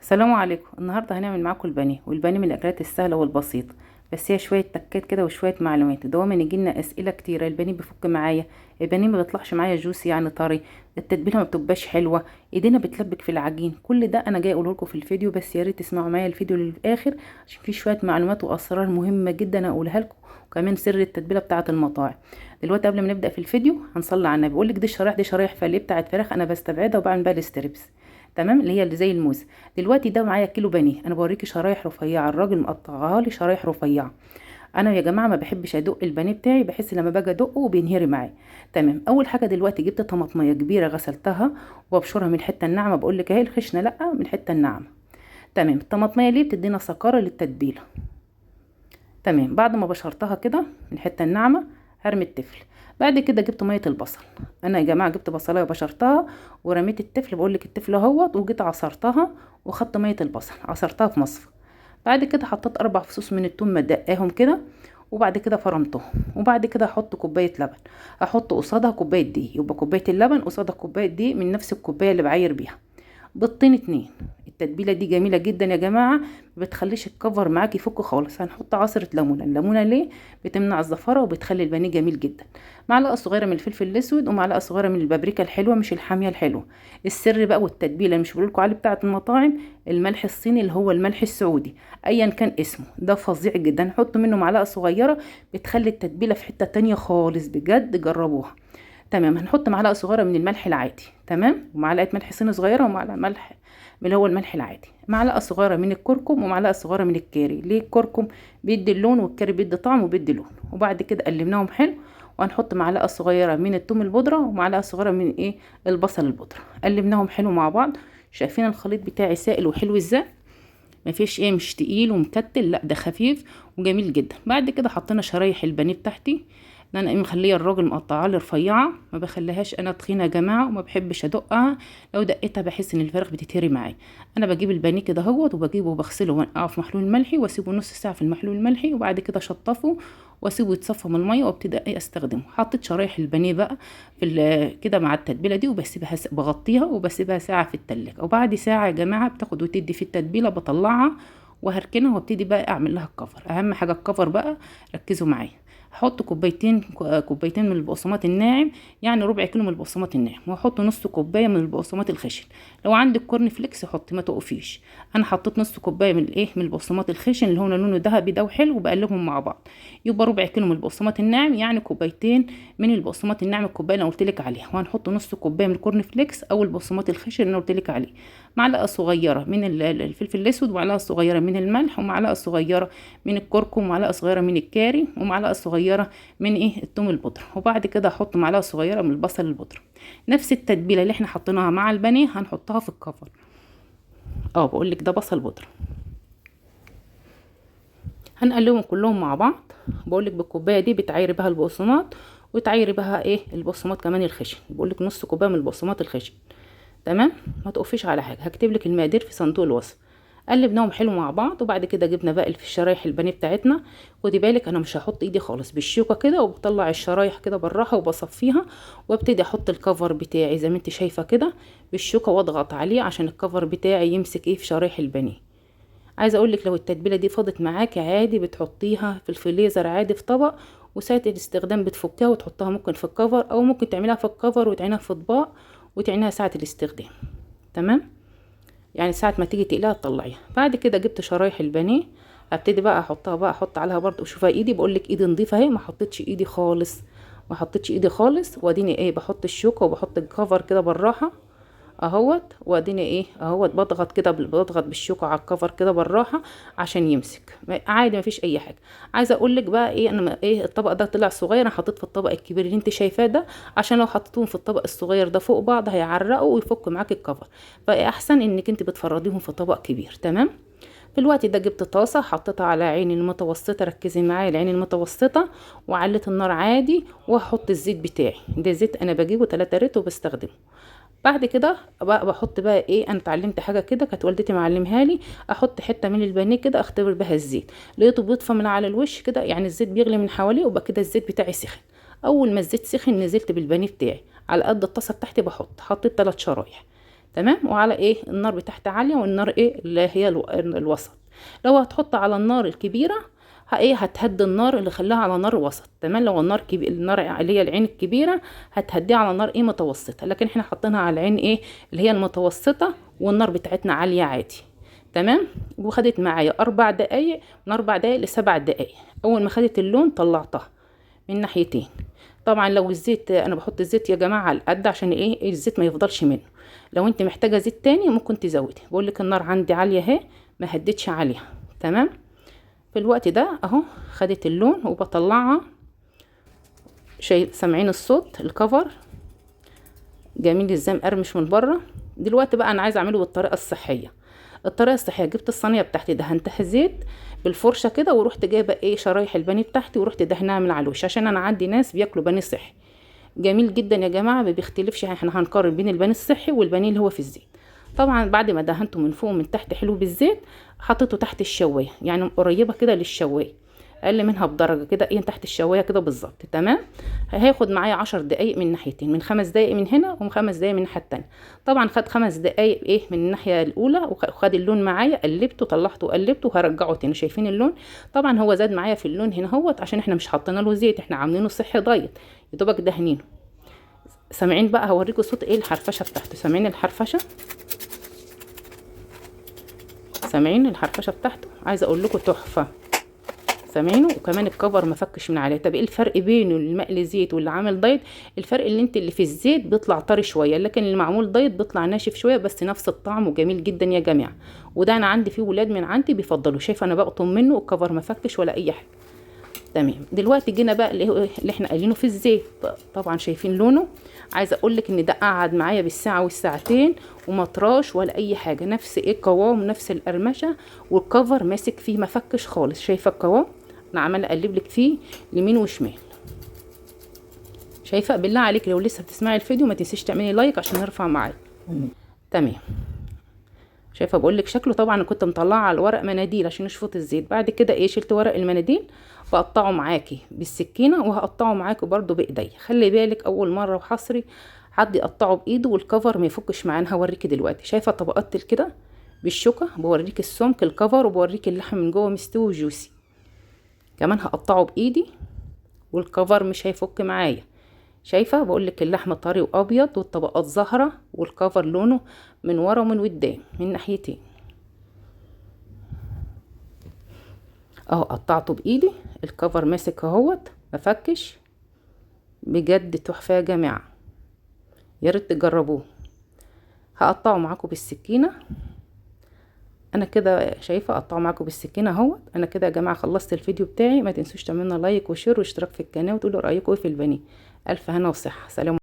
السلام عليكم. النهارده هنعمل معاكم البانيه، والبانيه من الاكلات السهله والبسيطه، بس هي شويه تكات كده وشويه معلومات. دوما يجي لنا اسئله كتيره. البانيه بيفك معايا، البانيه ما بيطلعش معايا جوسي يعني طري، التتبيله ما بتبقاش حلوه، ايدينا بتلبك في العجين. كل ده انا جاي اقوله لكم في الفيديو، بس يا ريت تسمعوا معايا الفيديو للاخر عشان فيه شويه معلومات واسرار مهمه جدا اقولها لكم، وكمان سر التتبيله بتاعه المطاعم. دلوقتي قبل ما نبدا في الفيديو هنصلي على النبي. بقول لك دي شرايح فليه بتاعه فراخ، انا بستبعدها وبعمل بقى الستريبس. تمام، اللي هي اللي زي الموز. دلوقتي ده معايا كيلو بانيه، انا بوريكي شرايح رفيعه، الراجل مقطعها لي شرايح رفيعه. انا يا جماعه ما بحبش ادق البانيه بتاعي، بحس لما باجي ادقه بينهري معايا. تمام، اول حاجه دلوقتي جبت طماطميه كبيره غسلتها وابشرها من الحته الناعمه، بقول لك اهي الخشنه لا، من الحته الناعمه. تمام، الطماطميه ليه بتدينا سكاره للتتبيله. تمام، بعد ما بشرتها كده من الحته الناعمه هرمي التفل. بعد كده جبت ميه البصل. انا يا جماعه جبت بصلايه بشرتها ورميت التفل، بقول لك التفل اهوت، وجيت عصرتها وخدت ميه البصل عصرتها في مصفى. بعد كده حطيت 4 فصوص من الثوم مدقاهم كده، وبعد كده فرمتهم. وبعد كده احط كوبايه لبن، احط قصادها كوبايه دقيق، يبقى كوبايه اللبن قصادها كوبايه دقيق من نفس الكوبايه اللي بعاير بيها. بيضتين 2. التتبيله دي جميله جدا يا جماعه، ما بتخليش الكفر معاكي يفك خالص. هنحط عصره ليمونه. الليمونه ليه؟ بتمنع الزفاره وبتخلي البانيه جميل جدا. معلقه صغيره من الفلفل الاسود، ومعلقه صغيره من البابريكا الحلوه مش الحاميه الحلوه. السر بقى والتتبيله مش بقولكوا عليه بتاعه المطاعم، الملح الصيني اللي هو الملح السعودي ايا كان اسمه، ده فظيع جدا. نحط منه معلقه صغيره، بتخلي التتبيله في حته تانية خالص، بجد جربوها. تمام، هنحط معلقه صغيره من الملح العادي، تمام، ومعلقه ملح صيني صغيره، ومعلقه ملح من اللي هو الملح العادي، معلقه صغيره من الكركم، ومعلقه صغيره من الكاري. ليه الكركم؟ بيدي اللون، والكاري بيدي طعم وبيدي لون. وبعد كده قلبناهم حلو، وهنحط معلقه صغيره من الثوم البودره، ومعلقه صغيره من البصل البودره. قلبناهم حلو مع بعض. شايفين الخليط بتاعي سائل وحلو ازاي؟ مفيش مش تقيل ومكتل، لا ده خفيف وجميل جدا. بعد كده حطينا شرايح البانيه بتاعتي، ان انا مخليه الراجل مقطعها لي رفيعه، ما بخليهاش انا تخينه يا جماعه، وما بحبش ادقها. لو دقيتها بحس ان الفراخ بتتهري معايا. انا بجيب البانيه كده اهوت، وبجيبه وبغسله وانقعه في محلول ملحي، واسيبه نص ساعه في المحلول الملحي، وبعد كده اشطفه واسيبه يتصفى من الميه، وابتدي استخدمه. حطيت شرايح البانيه بقى في كده مع التتبيله دي، وبسيبها بغطيها وبسيبها ساعه في التلاجة. وبعد ساعه يا جماعه بتاخد وتدي في التتبيله، بطلعها وهركنها، وابتدي بقى اعمل لها الكفر. اهم حاجه الكفر بقى، ركزوا معايا. هحط كوبايتين من البقسماط الناعم، يعني ربع كيلو من البقسماط الناعم، وهحط نص كوبايه من البقسماط الخشن. لو عندك كورن فليكس حطي، ما توقفيش. انا حطيت نص كوبايه من من البقسماط الخشن اللي هو لونه ذهبي ده وحلو، وبقلبهم مع بعض. يبقى ربع كيلو من البقسماط الناعم، يعني كوبايتين من البقسماط الناعم، الكوبايه اللي أنا قلت لك عليها. وهنحط نص كوبايه من الكورن فليكس او البقسماط الخشن اللي أنا قلت لك عليه. معلقه صغيره من الفلفل الاسود، ومعلقه صغيره من الملح، ومعلقه صغيره من الكركم، ومعلقه صغيره من الكاري، ومعلقه صغيره من الثوم البودره. وبعد كده احط معلقه صغيره من البصل البودره. نفس التتبيله اللي احنا حطيناها مع البانيه هنحطها في الكفر. بقول لك ده بصل بودره. هنقلبهم كلهم مع بعض. بقول لك بالكوبايه دي بتعيري بها البقسماط، وتعيري بها البقسماط كمان الخشن. بقول لك نص كوبايه من البقسماط الخشن. تمام، ما تقفيش على حاجه، هكتب لك المقادير في صندوق الوصف. قلبناهم حلو مع بعض، وبعد كده جبنا بقى في الشرايح البانيه بتاعتنا. خدي بالك انا مش هحط ايدي خالص، بالشوكه كده، وبطلع الشرايح كده بالراحه وبصفيها، وابتدي احط الكفر بتاعي زي ما انت شايفه كده بالشوكه، واضغط عليه عشان الكفر بتاعي يمسك في شرايح البانيه. عايزه اقول لك لو التتبيله دي فاضت معاكي عادي، بتحطيها في الفريزر عادي في طبق، وساعه الاستخدام بتفكها وتحطها ممكن في الكفر، او ممكن تعملها في الكفر وتعينها في اطباق وتعينها ساعه الاستخدام. تمام، يعني ساعه ما تيجي تقليها تطلعيها. بعد كده جبت شرايح البانيه، ابتدي بقى احطها بقى، احط عليها برضو. شوفها ايدي، بقول لك ايدي نظيفه اهي، ما حطيتش ايدي خالص، ما حطيتش ايدي خالص. واديني بحط الشوكه وبحط الكفر كده بالراحه اهوت. واديني اهوت بضغط كده، بضغط بالشوكه على الكفر كده بالراحه عشان يمسك عادي، مفيش اي حاجه. عايزه اقول لك بقى انا الطبق ده طلع صغير، انا حطيت في الطبق الكبير اللي انت شايفاه ده، عشان لو حطيتهم في الطبق الصغير ده فوق بعض هيعرقوا ويفك معاك الكفر، فاحسن انك انت بتفرديهم في طبق كبير. تمام، في الوقت ده جبت طاسه، حطيتها على عين المتوسطه، ركزي معايا العين المتوسطه، وعليت النار عادي، وهحط الزيت بتاعي. ده زيت انا بجيبه 3 ريت وبستخدمه. بعد كده بقى بحط بقى انا اتعلمت حاجه كده، كانت والدتي معلمها لي، احط حته من البانيه كده اختبر بها الزيت. لقيته بيطفى من على الوش كده، يعني الزيت بيغلي من حواليه، وبقى كده الزيت بتاعي سخن. اول ما الزيت سخن نزلت بالبانيه بتاعي على قد الطاسه بتاعتي، حطيت 3 شرايح. تمام. وعلى ايه النار بتاعتي عاليه، والنار ايه اللي هي الوسط. لو هتحط على النار الكبيره ايه هتهدي النار اللي خلاها على نار وسط. تمام. لو النار النار اللي هي العين الكبيره هتهديها على نار ايه متوسطه، لكن احنا حاطينها على العين ايه اللي هي المتوسطه، والنار بتاعتنا عاليه عادي. تمام. وخدت معايا 4 دقايق، من 4 دقايق ل7 دقايق. اول ما خدت اللون طلعتها من ناحيتين. طبعا لو الزيت، انا بحط الزيت يا جماعه على القد عشان ايه الزيت ما يفضلش منه. لو انت محتاجه زيت تاني ممكن تزودي. بقول لك النار عندي عاليه اهي، ما هديتش عليها. تمام. في الوقت ده اهو خدت اللون وبطلعها. سامعين الصوت الكفر جميل ازاي مقرمش من بره. دلوقتي بقى انا عايزه اعمله بالطريقه الصحيه. الطريقه الصحيه، جبت الصينيه بتاعتي دهنتها زيت بالفرشه كده، ورحت جايبه ايه شرايح البانيه بتاعتي ورحت دهنها من على الوش، عشان انا عندي ناس بياكلوا بانيه صحي. جميل جدا يا جماعه، ما بيختلفش. احنا هنقارن بين البانيه الصحي والبانيه اللي هو في الزيت. طبعا بعد ما دهنته من فوق ومن تحت حلو بالزيت، حطيته تحت الشوايه، يعني قريبه كده للشوايه، اقل منها بدرجه كده ايه تحت الشوايه كده بالظبط. تمام. هياخد معايا 10 دقايق من ناحيتين، من 5 دقايق من هنا و5 دقايق من الناحيه التانية. طبعا خد 5 دقايق ايه من الناحيه الاولى، وخد اللون معايا، قلبته طلعته قلبته وهرجعه تاني. شايفين اللون؟ طبعا هو زاد معايا في اللون هنا اهوت، عشان احنا مش حاطين له زيت، احنا عاملينه صحي دايت يا دوبك دهنينه. سامعين بقى؟ هوريكم صوت ايه الحرفشه بتاعته. سامعين الحرفشه؟ سامعين الحرفشه بتاعته؟ عايزه اقول لكم تحفه. سامعينه؟ وكمان الكفر ما فكش من عليه. طب ايه الفرق بينه المقلي زيت واللي عامل دايت؟ الفرق اللي في الزيت بيطلع طري شويه، لكن اللي معمول دايت بيطلع ناشف شويه، بس نفس الطعم وجميل جدا يا جماعه. وده انا عندي فيه ولاد من عندي بيفضلوا. شايفه انا بقطم منه والكفر ما فكش ولا اي حاجه. تمام. دلوقتي جينا بقى اللي احنا قايلينه في الزيت. طبعا شايفين لونه؟ عايزه اقول لك ان ده قعد معايا بالساعه والساعتين وما طراش ولا اي حاجه، نفس ايه القوام، نفس القرمشه، والكفر ماسك فيه ما فكش خالص. شايفه القوام؟ انا عماله اقلب لك فيه يمين وشمال. شايفه؟ بالله عليك لو لسه بتسمعي الفيديو ما تنسيش تعملي لايك عشان نرفع معايا. تمام. شايفه؟ بقول لك شكله. طبعا كنت مطلعه على الورق مناديل عشان اشفط الزيت. بعد كده ايه شلت ورق المناديل، بقطعه معاكي بالسكينه، وهقطعه معاكي برده بايدي. خلي بالك اول مره وحصري حد يقطعه بايده والكفر ما يفكش معانا. هوريكي دلوقتي. شايفه طبقات كده بالشوكه؟ بوريكي السمك الكفر، وبوريكي اللحم من جوه مستوي وجوسي. كمان هقطعه بايدي والكفر مش هيفك معايا. شايفه؟ بقول لك اللحم طري وابيض والطبقات زهره، والكفر لونه من ورا ومن قدام من ناحيتين. اهو قطعته بايدي، الكفر ماسك اهوت ما فكش. بجد تحفه يا جماعه، يا ريت تجربوه. هقطعه معاكم بالسكينه. انا كده شايفه اقطعه معاكم بالسكينه اهوت. انا كده يا جماعه خلصت الفيديو بتاعي. ما تنسوش تعملوا لايك وشير واشتراك في القناه، وتقولوا رايكم ايه في البانيه. الف هنا وصحه. سلام.